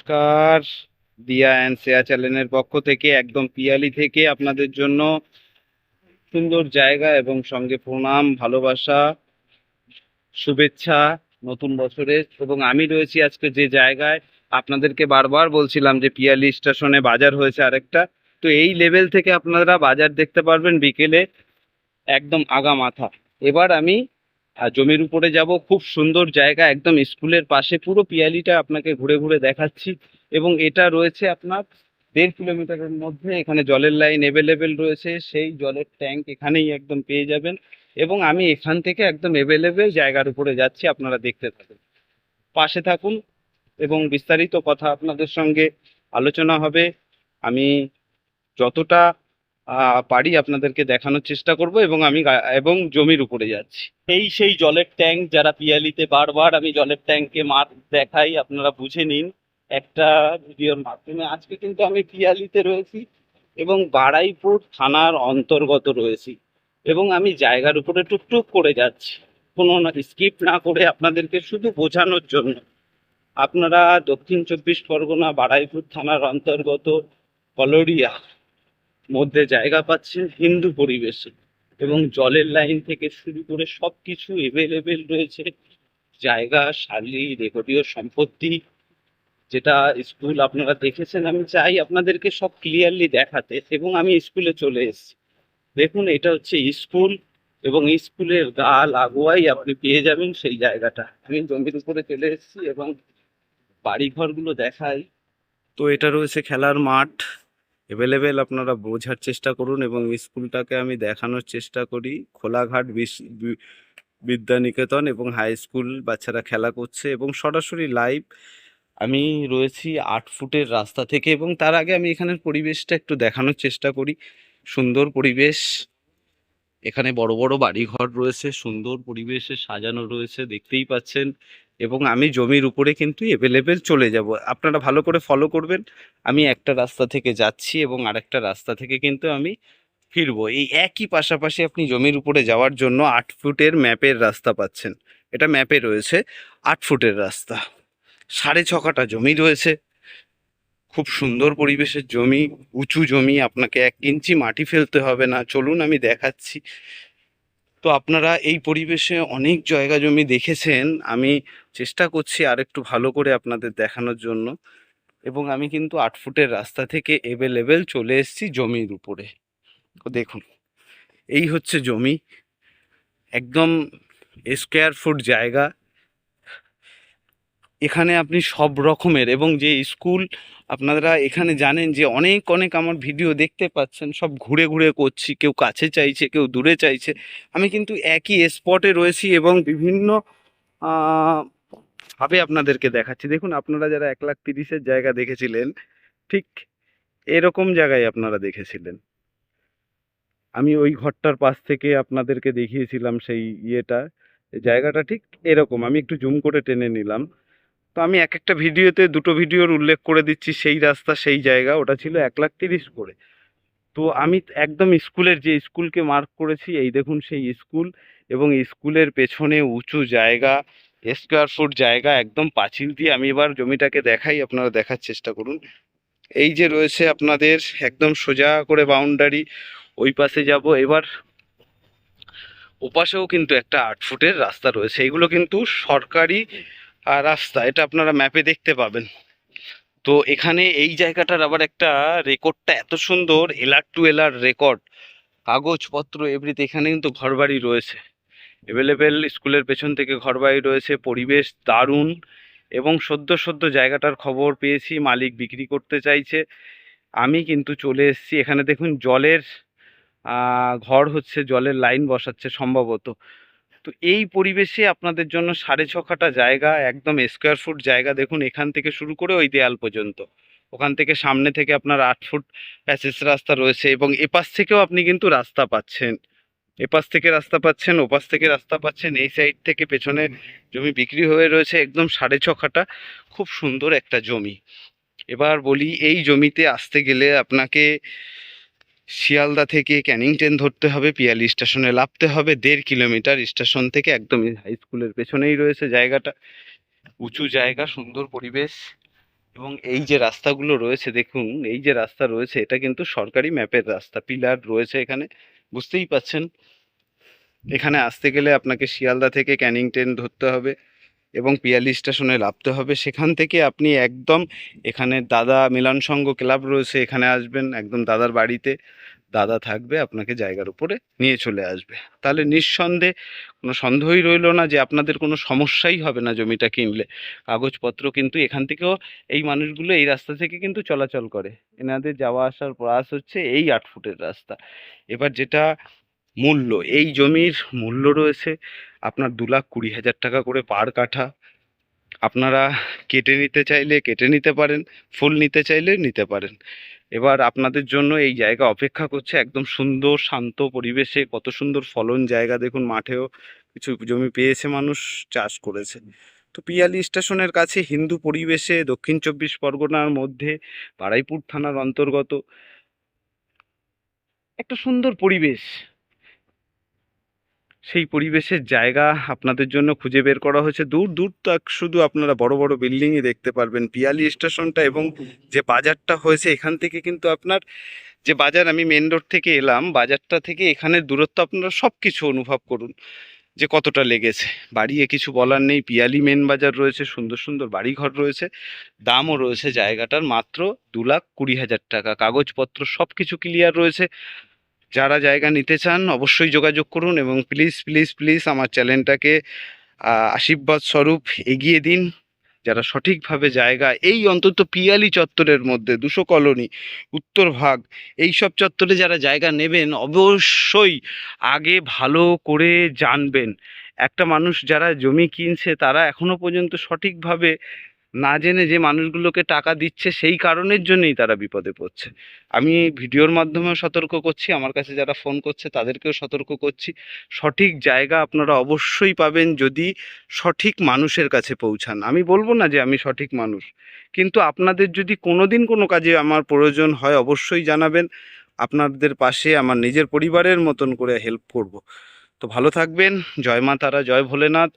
নমস্কার। দিয়া অ্যান্ড শ্রেয়া চ্যানেলের পক্ষ থেকে একদম পিয়ালি থেকে আপনাদের জন্য সুন্দর জায়গা এবং সঙ্গে প্রণাম, ভালোবাসা, শুভেচ্ছা নতুন বছরের। এবং আমি রয়েছি আজকে যে জায়গায়, আপনাদেরকে বারবার বলছিলাম যে পিয়ালি স্টেশনে বাজার হয়েছে আরেকটা। তো এই লেভেল থেকে আপনারা বাজার দেখতে পারবেন বিকেলে, একদম আগা মাথা। এবার আমি জমির উপরে যাব, খুব সুন্দর জায়গা, একদম স্কুলের পাশে, পুরো পিয়ালিটা আপনাকে ঘুরে ঘুরে দেখাচ্ছি। এবং এটা রয়েছে আপনার 1.5 কিলোমিটারের মধ্যে। এখানে জলের লাইন এভেলেবেল রয়েছে, সেই জলের ট্যাঙ্ক এখানেই একদম পেয়ে যাবেন। এবং আমি এখান থেকে একদম এভেলেবেল জায়গার উপরে যাচ্ছি, আপনারা দেখতে থাকুন, পাশে থাকুন এবং বিস্তারিত কথা আপনাদের সঙ্গে আলোচনা হবে। আমি যতটা পারি আপনাদেরকে দেখানোর চেষ্টা করব। এবং আমি এবং জমির উপরে যাচ্ছি, সেই জলের ট্যাঙ্ক, যারা পিয়ালিতে বারবার আমি জলের ট্যাঙ্কে মাছ দেখাই, আপনারা বুঝে নিন একটা ভিডিওর মাধ্যমে। আজকে কিন্তু আমি পিয়ালিতে রয়েছি এবং বারুইপুর থানার অন্তর্গত রয়েছি। এবং আমি জায়গার উপরে টুকটুক করে যাচ্ছি, কোনো না স্কিপ না করে, আপনাদেরকে শুধু বোঝানোর জন্য। আপনারা দক্ষিণ 24 পরগনা বারুইপুর থানার অন্তর্গত কলোরিয়া মধ্যে জায়গা পাচ্ছেন হিন্দু পরিবেশে। এবং জলের লাইন থেকে শুরু করে সব কিছু এভেলেবেল রয়েছে। জায়গা, শালি, রেকর্ডীয় সম্পত্তি, যেটা স্কুল আপনারা দেখেছেন, আমি চাই আপনাদেরকে সব ক্লিয়ারলি দেখাতে। এবং আমি স্কুলে চলে এসেছি, দেখুন এটা হচ্ছে স্কুল। এবং স্কুলের গা লাগোয়াই আপনি পেয়ে যাবেন সেই জায়গাটা। আমি জমির উপরে চলে এসেছি এবং বাড়িঘরগুলো দেখাই। তো এটা রয়েছে খেলার মাঠ এভেলেবেল, আপনারা বোঝার চেষ্টা করুন। এবং স্কুলটাকে আমি দেখানোর চেষ্টা করি, খোলাঘাট বিদ্যানিকেতন এবং হাই স্কুল, বাচ্চারা খেলা করছে এবং সরাসরি লাইভ আমি রয়েছি 8 ফুটের রাস্তা থেকে। এবং তার আগে আমি এখানের পরিবেশটা একটু দেখানোর চেষ্টা করি। সুন্দর পরিবেশ, এখানে বড় বড় বাড়িঘর রয়েছে, সুন্দর পরিবেশে সাজানো রয়েছে, দেখতেই পাচ্ছেন। এবং আমি জমির উপরে কিন্তু এভেলেবেল চলে যাব, আপনারা ভালো করে ফলো করবেন। আমি একটা রাস্তা থেকে যাচ্ছি এবং আরেকটা রাস্তা থেকে কিন্তু আমি ফিরবো। এই একই পাশাপাশি আপনি জমির উপরে যাওয়ার জন্য 8 ফুটের ম্যাপের রাস্তা পাচ্ছেন। এটা ম্যাপে রয়েছে 8 ফুটের রাস্তা, 6.5 কাঠা জমি রয়েছে। খুব সুন্দর পরিবেশের জমি, উঁচু জমি, আপনাকে 1 ইঞ্চি মাটি ফেলতে হবে না। চলুন আমি দেখাচ্ছি। তো আপনারা এই পরিবেশে অনেক জায়গা জমি দেখেছেন, আমি চেষ্টা করছি আর একটু ভালো করে আপনাদের দেখানোর জন্য। এবং আমি কিন্তু 8 ফুটের রাস্তা থেকে এভেলেবেল চলে এসেছি জমির উপরে। তো দেখুন, এই হচ্ছে জমি, একদম স্কোয়ার ফুট জায়গা। এখানে আপনি সব রকমের, এবং যে স্কুল, আপনারা এখানে জানেন যে অনেক অনেক আমার ভিডিও দেখতে পাচ্ছেন, সব ঘুরে ঘুরে করছি, কেউ কাছে চাইছে, কেউ দূরে চাইছে। আমি কিন্তু একই স্পটে রয়েছি এবং বিভিন্ন ভাবে আপনাদেরকে দেখাচ্ছি। দেখুন, আপনারা যারা 1,30,000-এর জায়গা দেখেছিলেন, ঠিক এরকম জায়গায় আপনারা দেখেছিলেন। আমি ওই ঘরটার পাশ থেকে আপনাদেরকে দেখিয়েছিলাম সেই ইয়েটা, জায়গাটা ঠিক এরকম। আমি একটু জুম করে টেনে নিলাম। তো আমি এক একটা ভিডিওতে দুটো ভিডিওর উল্লেখ করে দিচ্ছি, সেই রাস্তা সেই জায়গা, ওটা ছিল 1,30,000 করে। তো আমি একদম স্কুলের, যে স্কুলকে মার্ক করেছি, এই দেখুন সেই স্কুল। এবং স্কুলের পেছনে উঁচু জায়গা, স্কোয়ার ফুট জায়গা, একদম পাঁচিল দিয়ে। আমি এবার জমিটাকে দেখাই, আপনারা দেখার চেষ্টা করুন। এই যে রয়েছে আপনাদের একদম সোজা করে বাউন্ডারি, ওই পাশে যাব। এবার ওপাশেও কিন্তু একটা 8 ফুটের রাস্তা রয়েছে, এগুলো কিন্তু সরকারি রাস্তা, এটা আপনারা ম্যাপে দেখতে পাবেন। তো এখানে এই জায়গাটার আবার একটা রেকর্ডটা এত সুন্দর, এলআর টু এলআর রেকর্ড, কাগজপত্র এভরিথিং। এখানে কিন্তু ঘরবাড়ি রয়েছে এভেলেবেল, স্কুলের পেছন থেকে ঘরবাড়ি রয়েছে, পরিবেশ দারুণ। এবং সদ্য সদ্য জায়গাটার খবর পেয়েছি, মালিক বিক্রি করতে চাইছে। আমি কিন্তু চলে এসেছি এখানে। দেখুন জলের ঘর হচ্ছে, জলের লাইন বসাচ্ছে সম্ভবত। তো এই পরিবেশে আপনাদের জন্য 6.5 কাঠা জায়গা, একদম স্কোয়ার ফুট জায়গা। দেখুন এখান থেকে শুরু করে ওই দেয়াল পর্যন্ত, ওখান থেকে সামনে থেকে আপনার 8 ফুট প্যাসেজ রাস্তা রয়েছে। এবং এপাশ থেকেও আপনি কিন্তু রাস্তা পাচ্ছেন, এপাশ থেকে রাস্তা পাচ্ছেন, ওপাশ থেকে রাস্তা পাচ্ছেন। এই সাইড থেকে পেছনে জমি বিক্রি হয়ে রয়েছে, একদম 6.5 কাঠা, খুব সুন্দর একটা জমি। এবার বলি, এই জমিতে আসতে গেলে আপনাকে শিয়ালদা থেকে ক্যানিং ট্রেন ধরতে হবে, পিয়ালি স্টেশনে নামতে হবে। 1.5 কিলোমিটার স্টেশন থেকে, একদম হাই স্কুলের পেছনেই রয়েছে জায়গাটা। উঁচু জায়গা, সুন্দর পরিবেশ। এবং এই যে রাস্তাগুলো রয়েছে দেখুন, এই যে রাস্তা রয়েছে এটা কিন্তু সরকারি ম্যাপের রাস্তা, পিলার রয়েছে এখানে, বুঝতেই পাচ্ছেন। এখানে আসতে গেলে আপনাকে শিয়ালদা থেকে ক্যানিং ট্রেন ধরতে হবে এবং পিয়ালি স্টেশনে নামতে হবে। সেখান থেকে আপনি একদম এখানে দাদা মিলন সংঘ ক্লাব রয়েছে, এখানে আসবেন একদম দাদার বাড়িতে, দাদা থাকবে আপনাকে জায়গার উপরে নিয়ে চলে আসবে। তাহলে নিঃসন্দেহে কোনো সন্দেহই রইলো না যে আপনাদের কোনো সমস্যাই হবে না জমিটা কিনলে। কাগজপত্র কিন্তু এখান থেকেও এই মানুষগুলো এই রাস্তা থেকে কিন্তু চলাচল করে, এনাদের যাওয়া আসার প্রয়াস হচ্ছে এই 8 ফুটের রাস্তা। এবার যেটা মূল্য, এই জমির মূল্য রয়েছে আপনার 2,20,000 টাকা করে পার কাঠা। আপনারা কেটে নিতে চাইলে কেটে নিতে পারেন, ফুল নিতে চাইলে নিতে পারেন। এবার আপনাদের জন্য এই জায়গা অপেক্ষা করছে একদম সুন্দর শান্ত পরিবেশে। কত সুন্দর ফলন জায়গা দেখুন, মাঠেও কিছু জমি পেয়েছে মানুষ, চাষ করেছে। তো পিয়ালি স্টেশনের কাছে হিন্দু পরিবেশে দক্ষিণ 24 পরগনার মধ্যে বারুইপুর থানার অন্তর্গত একটা সুন্দর পরিবেশ, সেই পরিবেশের জায়গা আপনাদের জন্য খুঁজে বের করা হয়েছে। দূর দূর তক শুধু আপনারা বড় বড় বিল্ডিংই দেখতে পারবেন। পিয়ালি স্টেশনটা এবং যে বাজারটা হয়েছে এখান থেকে কিন্তু আপনার, যে বাজার আমি মেন রোড থেকে এলাম, বাজারটা থেকে এখানের দূরত্ব আপনারা সব কিছু অনুভব করুন যে কতটা লেগেছে। বাড়িয়ে কিছু বলার নেই, পিয়ালি মেন বাজার রয়েছে, সুন্দর সুন্দর বাড়িঘর রয়েছে, দামও রয়েছে জায়গাটার মাত্র 2,20,000 টাকা। কাগজপত্র সব কিছু ক্লিয়ার রয়েছে। যারা জায়গা নিতে চান অবশ্যই যোগাযোগ করুন এবং প্লিজ প্লিজ প্লিজ আমার চ্যানেলটাকে আশীর্বাদ স্বরূপ এগিয়ে দিন। যারা সঠিকভাবে জায়গা এই অন্তত পিয়ালি চত্বরের মধ্যে 200 কলোনি উত্তর ভাগ এইসব চত্বরে যারা জায়গা নেবেন অবশ্যই আগে ভালো করে জানবেন। একটা মানুষ যারা জমি কিনছে তারা এখনো পর্যন্ত সঠিকভাবে না জেনে যে মানুষগুলোকে টাকা দিচ্ছে, সেই কারণের জন্যই তারা বিপদে পড়ছে। আমি ভিডিওর মাধ্যমেও সতর্ক করছি, আমার কাছে যারা ফোন করছে তাদেরকেও সতর্ক করছি। সঠিক জায়গা আপনারা অবশ্যই পাবেন যদি সঠিক মানুষের কাছে পৌঁছান। আমি বলবো না যে আমি সঠিক মানুষ, কিন্তু আপনাদের যদি কোনোদিন কোনো কাজে আমার প্রয়োজন হয় অবশ্যই জানাবেন। আপনাদের পাশে আমার নিজের পরিবারের মতন করে হেল্প করব। তো ভালো থাকবেন। জয় মা তারা, জয় ভোলেনাথ।